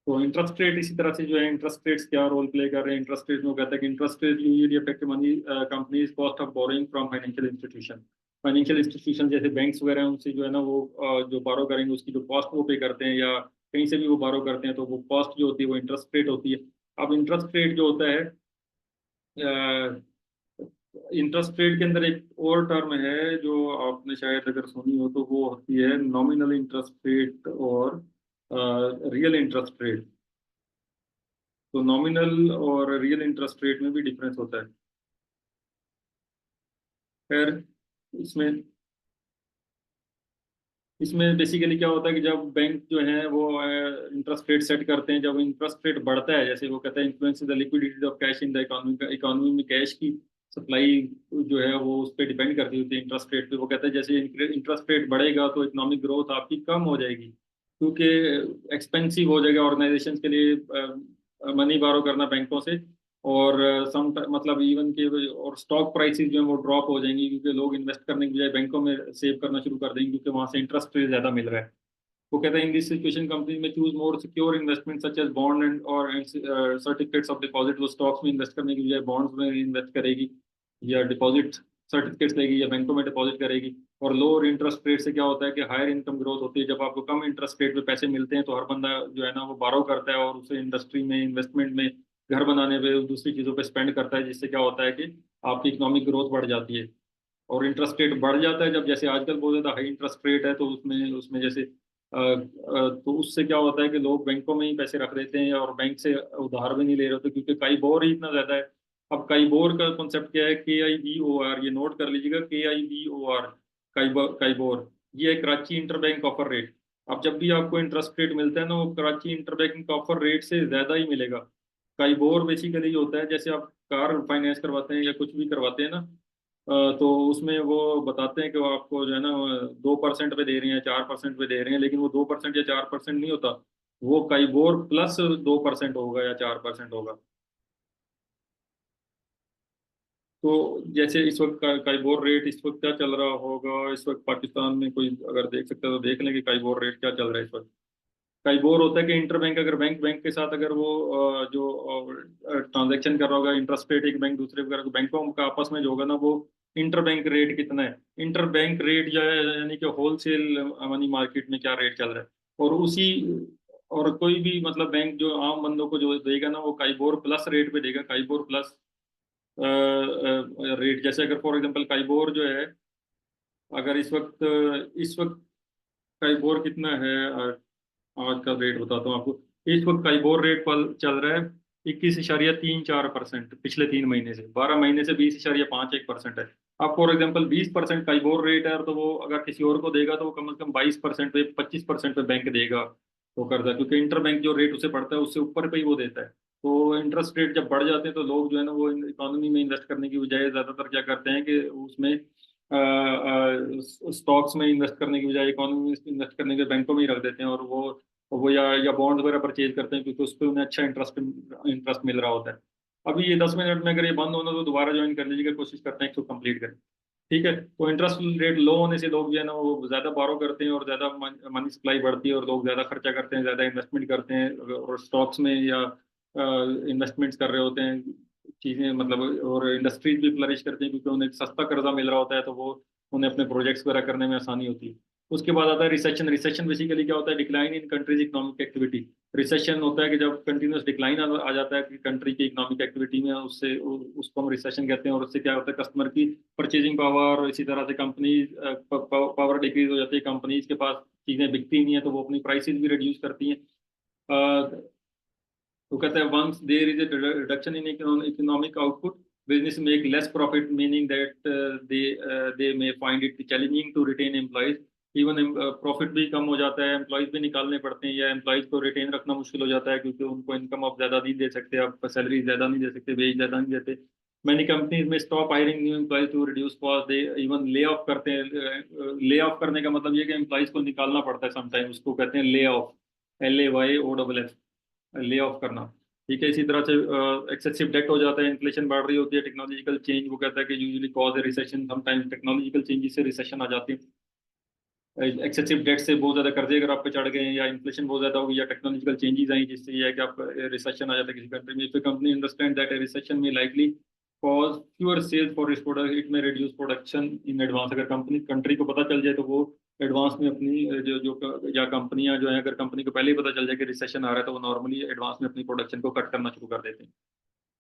तो इंटरेस्ट रेट इसी तरह से जो है इंटरेस्ट रेट्स क्या रोल प्ले कर रहे हैं। इंटरेस्ट रेट में वो कहता है कि interest rate usually affect money companies cost of borrowing from financial institution. Financial institution जैसे बैंक्स वगैरह हैं उनसे जो है ना वो जो बारो करेंगे उसकी जो कॉस्ट वो पे करते हैं, या कहीं से भी वो बारो करते हैं तो वो कॉस्ट जो होती है वो इंटरेस्ट रेट होती है। अब इंटरेस्ट रेट जो होता है, इंटरेस्ट रेट के अंदर एक और टर्म है जो आपने शायद अगर सुनी हो तो वो होती है नॉमिनल इंटरेस्ट रेट और रियल इंटरेस्ट रेट। तो नॉमिनल और रियल इंटरेस्ट रेट में भी डिफरेंस होता है। खैर इसमें इसमें बेसिकली क्या होता है कि जब बैंक जो है वो इंटरेस्ट रेट सेट करते हैं, जब इंटरेस्ट रेट बढ़ता है, जैसे वो कहता है influence the liquidity of cash in the economy, economy में कैश की सप्लाई जो है वो उस पर डिपेंड करती होती है इंटरेस्ट रेट पे। वो कहता है जैसे इंटरेस्ट रेट बढ़ेगा तो इकोनॉमिक ग्रोथ आपकी कम हो जाएगी, क्योंकि एक्सपेंसिव हो जाएगा ऑर्गेनाइजेशन के लिए मनी बारो करना बैंकों से। और सम मतलब इवन के और स्टॉक प्राइसेस जो है वो ड्रॉप हो जाएंगी क्योंकि लोग इन्वेस्ट करने की बजाय बैंकों में सेव करना शुरू कर देंगे क्योंकि वहां से इंटरेस्ट रेट ज्यादा मिल रहा है। वो कहते हैं in this situation company may choose more secure investment such as bond and और सर्टिफिकेट्स ऑफ डिपॉजिट। वो स्टॉक्स में इन्वेस्ट करने की बजाय बॉन्ड्स में इन्वेस्ट करेगी, या डिपॉजिट सर्टिफिकेट्स लेगी, या बैंकों में डिपॉजिट करेगी। और लोअर इंटरेस्ट रेट से क्या होता है कि हायर इनकम ग्रोथ होती है। जब आपको कम इंटरेस्ट रेट पे पैसे मिलते हैं तो हर बंदा जो है ना वो बारो करता है और उसे इंडस्ट्री में इन्वेस्टमेंट में घर बनाने पे दूसरी चीज़ों पे स्पेंड करता है, जिससे क्या होता है कि आपकी इकोनॉमिक ग्रोथ बढ़ जाती है। और इंटरेस्ट रेट बढ़ जाता है जब, जैसे आजकल बहुत ज़्यादा हाई इंटरेस्ट रेट है तो उसमें उसमें जैसे तो उससे क्या होता है कि लोग बैंकों में ही पैसे रख देते हैं और बैंक से उधार भी नहीं ले रहे होते क्योंकि कई बोर ही इतना ज़्यादा है अब काइबोर का कॉन्सेप्ट क्या है, KIBOR, ये नोट कर लीजिएगा, KIBOR, काइबोर, ये है कराची इंटरबैंक ऑफर रेट। अब जब भी आपको इंटरेस्ट रेट मिलता है ना, वो कराची इंटरबैंक ऑफर रेट से ज्यादा ही मिलेगा। काइबोर बेसिकली होता है, जैसे आप कार फाइनेंस करवाते हैं या कुछ भी करवाते हैं ना, तो उसमें वो बताते हैं कि वो आपको जो है ना 2% पे दे रहे हैं, 4% पे दे रहे हैं, लेकिन वो 2% या 4% नहीं होता, वो काइबोर प्लस 2% होगा या 4% होगा। तो जैसे इस वक्त काइबोर रेट इस वक्त क्या चल रहा होगा, इस वक्त पाकिस्तान में कोई अगर देख सकता है तो देख लें कि काइबोर रेट क्या चल रहा है इस वक्त। काइबोर होता है कि इंटर बैंक, अगर बैंक बैंक के साथ अगर वो जो ट्रांजैक्शन कर रहा होगा, इंटरेस्ट रेट एक बैंक दूसरे बैंकों का आपस में जो होगा ना, वो इंटर बैंक रेट कितना है, इंटर बैंक रेट जो है यानी कि होलसेल मनी मार्केट में क्या रेट चल रहा है, और उसी और कोई भी मतलब बैंक जो आम बंदों को जो देगा ना, वो काइबोर प्लस रेट पे देगा, काइबोर प्लस रेट। जैसे अगर फॉर एग्जांपल काइबोर जो है, अगर इस वक्त काइबोर कितना है, आज का रेट बताता हूँ आपको। इस वक्त काइबोर रेट पर चल रहा है 21.34%, पिछले 3 महीने से, 12 महीने से 20.51% है। अब फॉर एग्जांपल 20% काइबोर रेट है, तो वो अगर किसी और को देगा तो वो कम से कम 22% पे, 25% पे बैंक देगा वो कर्जा, क्योंकि इंटर बैंक जो रेट उसे पड़ता है उससे ऊपर पे ही वो देता है। तो इंटरेस्ट रेट जब बढ़ जाते हैं तो लोग जो है ना, वो इकोनॉमी में इन्वेस्ट करने की बजाय ज्यादातर क्या करते हैं कि उसमें स्टॉक्स में इन्वेस्ट करने की बजाय इकोनॉमी में इन्वेस्ट करने के बैंकों में ही रख देते हैं, और वो या बॉन्ड्स वगैरह परचेज करते हैं, क्योंकि उस पर उन्हें अच्छा इंटरेस्ट इंटरेस्ट मिल रहा होता है। अभी ये 10 मिनट में अगर ये बंद होना तो दोबारा ज्वाइन कर लीजिएगा, कोशिश करते हैं इसको कंप्लीट करें। ठीक है, तो इंटरेस्ट रेट लो होने से लोग जो है ना, वो ज्यादा बारो करते हैं और ज्यादा मनी सप्लाई बढ़ती है, और लोग ज्यादा खर्चा करते हैं, ज्यादा इन्वेस्टमेंट करते हैं, और स्टॉक्स में या इन्वेस्टमेंट्स कर रहे होते हैं चीजें, मतलब, और इंडस्ट्रीज भी फ्लरिश करते हैं, क्योंकि उन्हें सस्ता कर्जा मिल रहा होता है, तो वो उन्हें अपने प्रोजेक्ट्स वगैरह करने में आसानी होती है। उसके बाद आता है रिसेशन। रिसेशन बेसिकली क्या होता है, decline in countries economic activity. Recession होता है कि जब कंटिन्यूस डिक्लाइन आ जाता है कि कंट्री की इकोनॉमिक एक्टिविटी में, उसको हम रिसेशन कहते हैं, और उससे क्या होता है, कस्टमर की परचेजिंग पावर, और इसी तरह से कंपनी पावर डिक्रीज हो जाती है, कंपनीज के पास चीजें बिकती नहीं है, तो वो अपनी प्राइसेस भी रिड्यूस करती हैं। तो कहते हैं once there is a reduction in economic output, business make less profit, meaning that they may find it challenging to retain employees. Even profit भी कम हो जाता है, एम्प्लॉयज भी निकालने पड़ते हैं, या एम्प्लॉयज को रिटेन रखना मुश्किल हो जाता है, क्योंकि उनको इनकम आप ज्यादा नहीं दे सकते, आप सैलरी ज्यादा नहीं दे सकते, वेज ज्यादा नहीं देते। Many companies may stop hiring new employees to reduce cost, they even lay off करते हैं। ले ऑफ करने का मतलब ये कि एम्प्लॉयज को निकालना पड़ता है समटाइम, उसको कहते हैं lay off, LAYOFF, lay off करना। ठीक है, इसी तरह से एक्सेसिव डेट हो जाता है, इन्फ्लेशन बढ़ रही होती है, टेक्नोलॉजिकल चेंज, वो कहता है कि यूजुअली कॉज ए रिसेशन, समटाइम्स टेक्नोलॉजिकल चेंजेस से रिसेशन आ जाती है। एक्सेसिव डेट से बहुत ज्यादा कर्जे अगर आप पे चढ़ गए हैं, या इन्फ्लेशन बहुत ज्यादा होगी, या टेक्नोलॉजिकल चेंजेस आई, जिससे ये है कि आप रिसेशन आ जाता है किसी कंट्री में। If company understand that a recession may likely cause fewer sales for its product, it may reduce production in advance. अगर कंट्री को पता चल जाए तो वो एडवांस में अपनी जो जो या कंपनियां जो है, अगर कंपनी को पहले ही पता चल जाए कि रिसेशन आ रहा है, तो वो नॉर्मली एडवांस में अपनी प्रोडक्शन को कट करना शुरू कर देते हैं।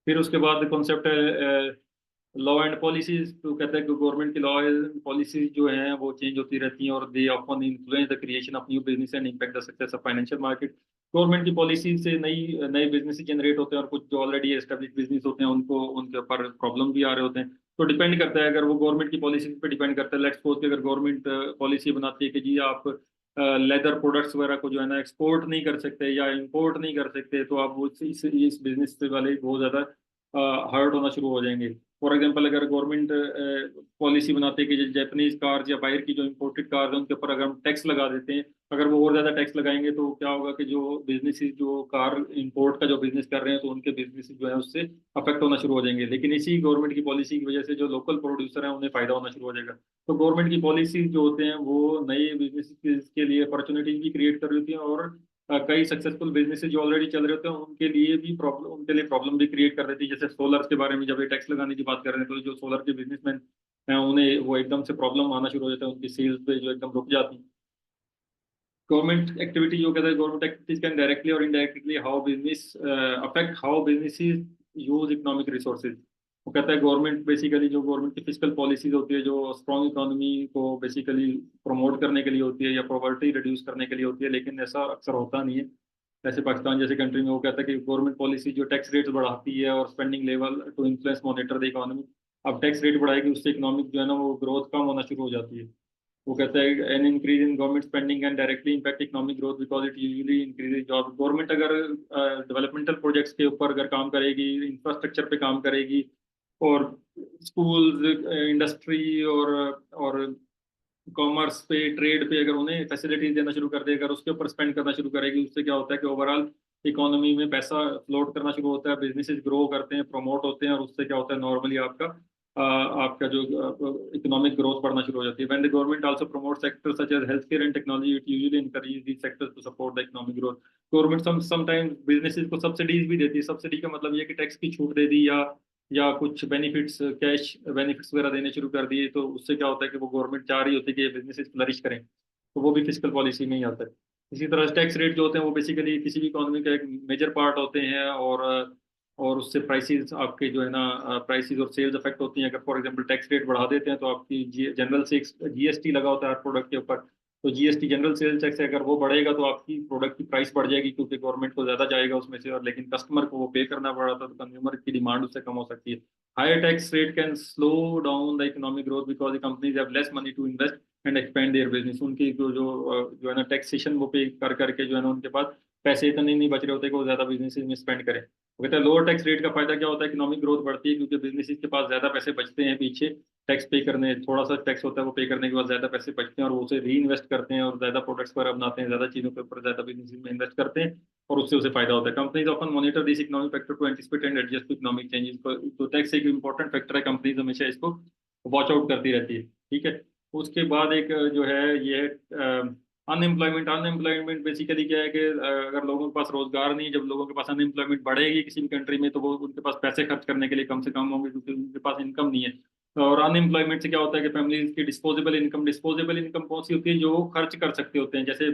फिर उसके बाद कॉन्सेप्ट है लॉ एंड पॉलिसीज। तो कहता है कि गवर्नमेंट की लॉ पॉलिसीज जो हैं वो चेंज होती रहती हैं, और they often influence the creation of new business and impact the success of financial market. Government की पॉलिसी से नई नए बिजनेस जनरेट होते हैं, और कुछ जो ऑलरेडी एस्टेब्लिश बिजनेस होते हैं उनको उनके ऊपर प्रॉब्लम भी आ रहे होते हैं। तो डिपेंड करता है, अगर वो गवर्नमेंट की पॉलिसी पे डिपेंड करता है। लेट्स सपोज कि अगर गवर्नमेंट पॉलिसी बनाती है कि जी आप लेदर प्रोडक्ट्स वगैरह को जो है ना एक्सपोर्ट नहीं कर सकते या इंपोर्ट नहीं कर सकते, तो आप वो इस बिजनेस वाले बहुत ज्यादा हर्ट होना शुरू हो जाएंगे। फॉर एग्जांपल अगर गवर्नमेंट पॉलिसी बनाती है कि जो जापानीज कार्स या बाहर की जो इंपोर्टेड कार्स हैं उनके ऊपर अगर हम टैक्स लगा देते हैं, अगर वो और ज्यादा टैक्स लगाएंगे, तो क्या होगा कि जो बिजनेस जो कार इंपोर्ट का जो बिजनेस कर रहे हैं, तो उनके बिजनेस जो है उससे अफेक्ट होना शुरू हो जाएंगे। लेकिन इसी गवर्नमेंट की पॉलिसी की वजह से जो लोकल प्रोड्यूसर हैं उन्हें फायदा होना शुरू हो जाएगा। तो गवर्नमेंट की पॉलिसी जो होते हैं वो नए बिजनेस के लिए अपॉर्चुनिटीज भी क्रिएट कर रही होती हैं, और कई सक्सेसफुल बिजनेसेस जो ऑलरेडी चल रहे होते हैं उनके लिए प्रॉब्लम भी क्रिएट कर देती है। जैसे सोलर के बारे में जब ये टैक्स लगाने की बात कर रहे हैं, तो जो सोलर के बिजनेसमैन हैं उन्हें वो एकदम से प्रॉब्लम आना शुरू हो जाता है, उनकी सेल्स पे जो एकदम रुक जाती है। गवर्नमेंट एक्टिविटी जो कहता है, गवर्नमेंट एक्टिविटीज कैन डायरेक्टली और indirectly how business affect how businesses use economic resources. वो कहता है गवर्नमेंट बेसिकली जो गवर्नमेंट की फिजिकल पॉलिसीज होती है, जो स्ट्रॉन्ग इकोनॉमी को बेसिकली प्रमोट करने के लिए होती है, या पॉवर्टी रिड्यूस करने के लिए होती है, लेकिन ऐसा अक्सर होता नहीं है। जैसे पाकिस्तान जैसे कंट्री में वो कहता है कि गवर्नमेंट पॉलिसी जो टैक्स रेट बढ़ाती है और spending level to influence monitor the economy, अब टैक्स रेट बढ़ाएगी उससे इकोनॉमिक जो है ना वो ग्रोथ कम होना शुरू हो जाती है। वो कहता है N increase in government spending and directly impact economic growth because it usually increase job. Government अगर डेवलपमेंटल प्रोजेक्ट्स के ऊपर अगर काम करेगी, इंफ्रास्ट्रक्चर पे काम करेगी, और स्कूल्स, इंडस्ट्री और कॉमर्स पे, ट्रेड पे अगर उन्हें फैसिलिटीज देना शुरू कर दे, अगर उसके ऊपर स्पेंड करना शुरू करेगी, उससे क्या होता है कि ओवरऑल इकोनॉमी में पैसा फ्लोट करना शुरू होता है, बिजनेसेस ग्रो करते हैं, प्रमोट होते हैं, और उससे क्या होता है नॉर्मली आपका जो इकोनॉमिक ग्रोथ बढ़ना शुरू हो जाती है। When the government also promote sectors such as health care and technology, it usually encourage these sectors to support the economic growth. Government sometimes businesses को सब्सिडीज भी देती है। सब्सिडी का मतलब ये है कि टैक्स की छूट दे दी, या कुछ बेनिफिट्स, कैश बेनिफिट्स वगैरह देने शुरू कर दिए, तो उससे क्या होता है कि वो गवर्नमेंट चाह रही होती है कि बिजनेसेस फ्लरिश करें, तो वो भी फिजिकल पॉलिसी में ही आता है। इसी तरह टैक्स रेट जो होते हैं वो बेसिकली किसी भी इकोनॉमी का एक मेजर पार्ट होते हैं, और उससे प्राइसेस आपके जो है ना प्राइसेस और सेल्स अफेक्ट होती हैं। अगर फॉर एग्जांपल टैक्स रेट बढ़ा देते हैं तो आपकी जनरल से जीएसटी लगा होता है हर प्रोडक्ट के ऊपर, तो जीएसटी जनरल सेल्स टैक्स है, अगर वो बढ़ेगा तो आपकी प्रोडक्ट की प्राइस बढ़ जाएगी क्योंकि गवर्नमेंट को ज्यादा जाएगा उसमें से, और लेकिन कस्टमर को वो पे करना पड़ रहा था, तो कंज्यूमर की डिमांड उससे कम हो सकती है। Higher tax rate can slow down the economic growth because the companies have less money to invest and expand their business. उनकी जो है ना टैक्सेशन वो पे कर करके जो है ना उनके पास पैसे इतने नहीं बच रहे होते कि वो ज्यादा बिजनेस में स्पेंड करें। वो कहते हैं लोअर टैक्स रेट का फायदा क्या होता है, इकोनॉमिक ग्रोथ बढ़ती है क्योंकि बिजनेस के पास ज्यादा पैसे बचते हैं पीछे टैक्स पे करने, थोड़ा सा टैक्स होता है वो पे करने के बाद ज्यादा पैसे बचते हैं और वो उसे री इन्वेस्ट करते हैं और ज्यादा प्रोडक्ट्स वगैरह बनाते हैं, ज्यादा चीजों के ऊपर ज्यादा बिजनेस में इन्वेस्ट करते हैं, और उससे उसे फायदा होता है। Companies often monitor this economic factor to anticipate and adjust to economic changes. तो टैक्स एक इंपॉर्टेंट फैक्टर है, कंपनीज हमेशा इसको वॉच आउट करती रहती है। ठीक है। उसके बाद एक जो है ये अनएम्प्लॉयमेंट। अनएम्प्लॉयमेंट बेसिकली क्या है कि अगर लोगों के पास रोजगार नहीं है, जब लोगों के पास अनएम्प्लॉयमेंट बढ़ेगी किसी भी कंट्री में, तो वो उनके पास पैसे खर्च करने के लिए कम से कम होंगे क्योंकि उनके पास इनकम नहीं है। और अनएम्प्लॉयमेंट से क्या होता है कि फैमिलीज की डिस्पोजेबल इनकम कौन सी होती है, जो वो खर्च कर सकते होते हैं। जैसे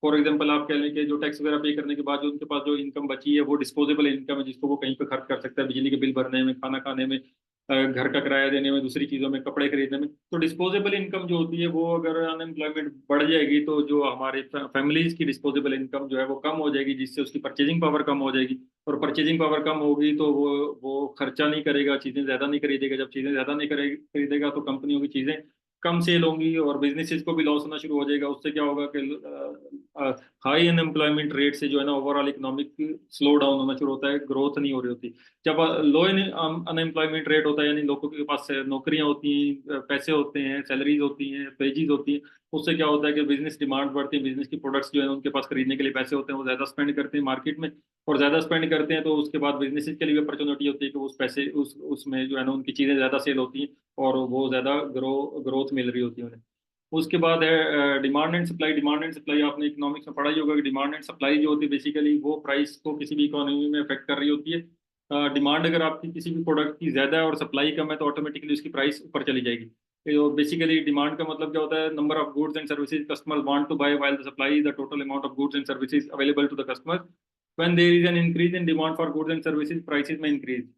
फॉर एग्जांपल आप कह लें कि जो टैक्स वगैरह पे करने के बाद जो उनके पास जो इनकम बची है वो डिस्पोजेबल इनकम है, जिसको वो कहीं पे खर्च कर सकता है, बिजली के बिल भरने में, खाना खाने में, घर का किराया देने में, दूसरी चीजों में, कपड़े खरीदने में। तो डिस्पोजेबल इनकम जो होती है वो अगर अनएम्प्लॉयमेंट बढ़ जाएगी तो जो हमारे फैमिलीज की डिस्पोजेबल इनकम जो है वो कम हो जाएगी, जिससे उसकी परचेजिंग पावर कम हो जाएगी। और परचेजिंग पावर कम होगी तो वो खर्चा नहीं करेगा, चीजें ज्यादा नहीं खरीदेगा। जब चीजें ज्यादा नहीं खरीदेगा तो कंपनियों की चीजें कम सेल होंगी और बिजनेसेस को भी लॉस होना शुरू हो जाएगा। उससे क्या होगा कि हाई अनएम्प्लॉयमेंट रेट से जो है ना ओवरऑल इकोनॉमिक स्लो डाउन होना शुरू होता है, ग्रोथ नहीं हो रही होती। जब लो अनएम्प्लॉयमेंट रेट होता है, यानी लोगों के पास नौकरियां होती हैं, पैसे होते हैं, सैलरीज होती हैं, वेजेस होती हैं, उससे क्या होता है कि बिजनेस डिमांड बढ़ती है, बिजनेस की प्रोडक्ट्स जो है उनके पास खरीदने के लिए पैसे होते हैं, वो ज्यादा स्पेंड करते हैं मार्केट में। और ज्यादा स्पेंड करते हैं तो उसके बाद बिजनेसेस के लिए भी अपॉर्चुनिटी होती है कि उस पैसे उसमें जो है ना उनकी चीजें ज्यादा सेल होती हैं और वो ज्यादा ग्रोथ मिल रही होती है उन्हें। उसके बाद है demand and supply. Demand and supply आपने इकोनॉमिक्स में पढ़ा ही होगा कि डिमांड एंड सप्लाई जो होती है बेसिकली वो प्राइस को किसी भी इकोनॉमी में अफेक्ट कर रही होती है। डिमांड अगर आपकी किसी भी प्रोडक्ट की ज्यादा है और सप्लाई कम है तो ऑटोमेटिकली उसकी प्राइस ऊपर चली जाएगी। तो बेसिकली डिमांड का मतलब क्या होता है, number of goods and services customers want to buy while the supply is the total amount of goods and services available to the customer. When there is an increase in demand for goods and services prices may increase.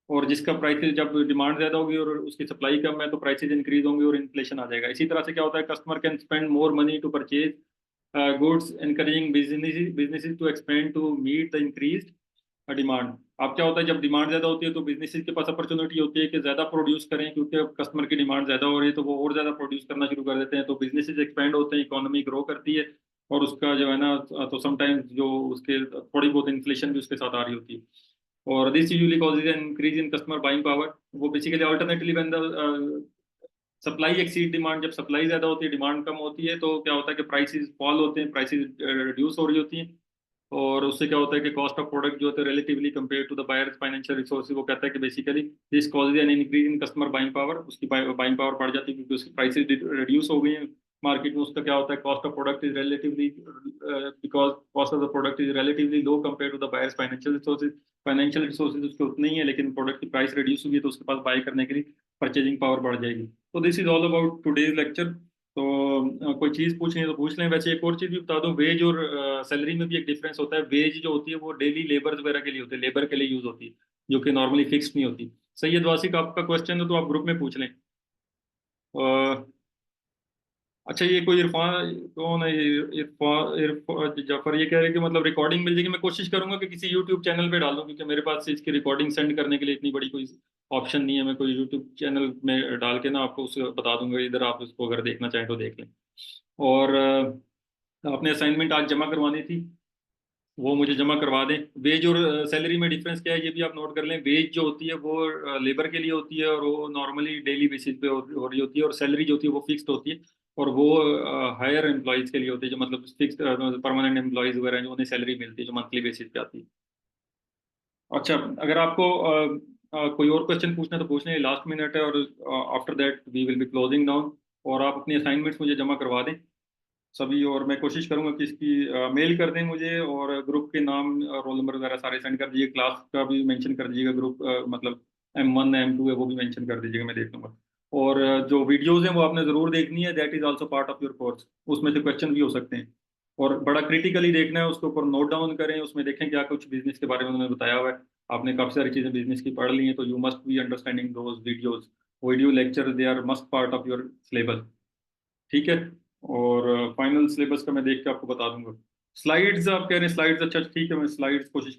और जिसका प्राइसेस जब डिमांड ज्यादा होगी और उसकी सप्लाई कम है तो प्राइसेस इंक्रीज होंगे और इन्फ्लेशन आ जाएगा। इसी तरह से क्या होता है, customer can spend more money to purchase goods encouraging businesses to expand to meet the increase demand. अब क्या होता है, जब डिमांड ज्यादा होती है तो बिजनेसेस के पास अपॉर्चुनिटी होती है कि ज्यादा प्रोड्यूस करें, क्योंकि अब कस्टमर की डिमांड ज्यादा हो रही है तो वो और ज्यादा प्रोड्यूस करना शुरू कर देते हैं, तो बिजनेसेस एक्सपेंड होते हैं, इकोनॉमी ग्रो करती है। और उसका जो है ना तो समटाइम्स जो उसके थोड़ी बहुत इन्फ्लेशन भी उसके साथ आ रही होती है। और this usually causes an increase in customer buying power. वो basically alternately when the supply exceed demand, जब सप्लाई ज्यादा होती है डिमांड कम होती है तो क्या होता है कि प्राइसेस फॉल होते हैं, प्राइसेस रिड्यूस हो रही होती हैं। और उससे क्या होता है कि कॉस्ट ऑफ प्रोडक्ट जो होता है relatively compare to the buyers financial resources, वो कहता है कि basically this causes an increase in customer buying power. उसकी बाइंग पावर बढ़ जाती है क्योंकि उसकी प्राइसेस रिड्यूस हो गई हैं मार्केट में। उसका क्या होता है, cost of product is relatively, because cost of the product is relatively low compare to the buyers financial resources. Financial resources उसके उतने ही है लेकिन प्रोडक्ट की प्राइस रिड्यूस हुई है तो उसके पास बाय करने के लिए परचेजिंग पावर बढ़ जाएगी। तो this is all about today's lecture. तो कोई चीज पूछनी है तो पूछ लें। वैसे एक और चीज भी बता दूं, वेज और सैलरी में भी एक डिफरेंस होता है। वेज जो होती है वो डेली लेबर वगैरह के लिए होती है, लेबर के लिए यूज होती है, जो कि नॉर्मली फिक्स नहीं होती। सैयद वासिक आपका क्वेश्चन है तो आप ग्रुप में पूछ लें। अच्छा, ये कोई इरफान कौन है, ये इरफान इरफान जफर ये कह रहे हैं कि मतलब रिकॉर्डिंग मिल जाएगी। मैं कोशिश करूंगा कि किसी यूट्यूब चैनल पे डाल दूं, क्योंकि मेरे पास इसकी रिकॉर्डिंग सेंड करने के लिए इतनी बड़ी कोई ऑप्शन नहीं है। मैं कोई यूट्यूब चैनल में डाल के ना आपको उसे बता दूंगा, इधर आप उसको अगर देखना चाहें तो देख लें। और आपने असाइनमेंट आज जमा करवानी थी, वो मुझे जमा करवा दें। वेज और सैलरी में डिफरेंस क्या है ये भी आप नोट कर लें। वेज जो होती है वो लेबर के लिए होती है, और वो नॉर्मली डेली बेसिस पे हो रही होती है। और सैलरी जो होती है वो फिक्स्ड होती है, और वो हायर एम्प्लॉयज के लिए होती है, जो मतलब फिक्स्ड परमानेंट एम्प्लॉयज वगैरह हैं, जो उन्हें सैलरी मिलती है, जो मंथली बेसिस पे आती है। अच्छा, अगर आपको कोई और क्वेश्चन पूछना है तो पूछ लें, लास्ट मिनट है, और after that we will be closing down. और आप अपनी असाइनमेंट्स मुझे जमा करवा दें सभी, और मैं कोशिश करूंगा कि इसकी मेल कर दें मुझे, और ग्रुप के नाम रोल नंबर वगैरह सारे सेंड कर दीजिए। क्लास का भी मेंशन कर दीजिएगा, ग्रुप मतलब M1 M2 है वो भी मेंशन कर दीजिएगा, मैं देख लूंगा। और जो वीडियोस हैं वो आपने ज़रूर देखनी है, that is also part of your course. उसमें से क्वेश्चन भी हो सकते हैं, और बड़ा क्रिटिकली देखना है, उसके ऊपर नोट डाउन करें, उसमें देखें क्या कुछ बिजनेस के बारे में उन्होंने बताया हुआ है। आपने काफ़ी सारी चीज़ें बिजनेस की पढ़ ली हैं, तो you must be understanding those videos, video lecture, they are must part of your syllabus. ठीक है। और फाइनल सिलेबस का मैं देख के आपको बता दूंगा। स्लाइड्स आप कह रहे हैं, स्लाइड्स, अच्छा ठीक है, मैं स्लाइड्स कोशिश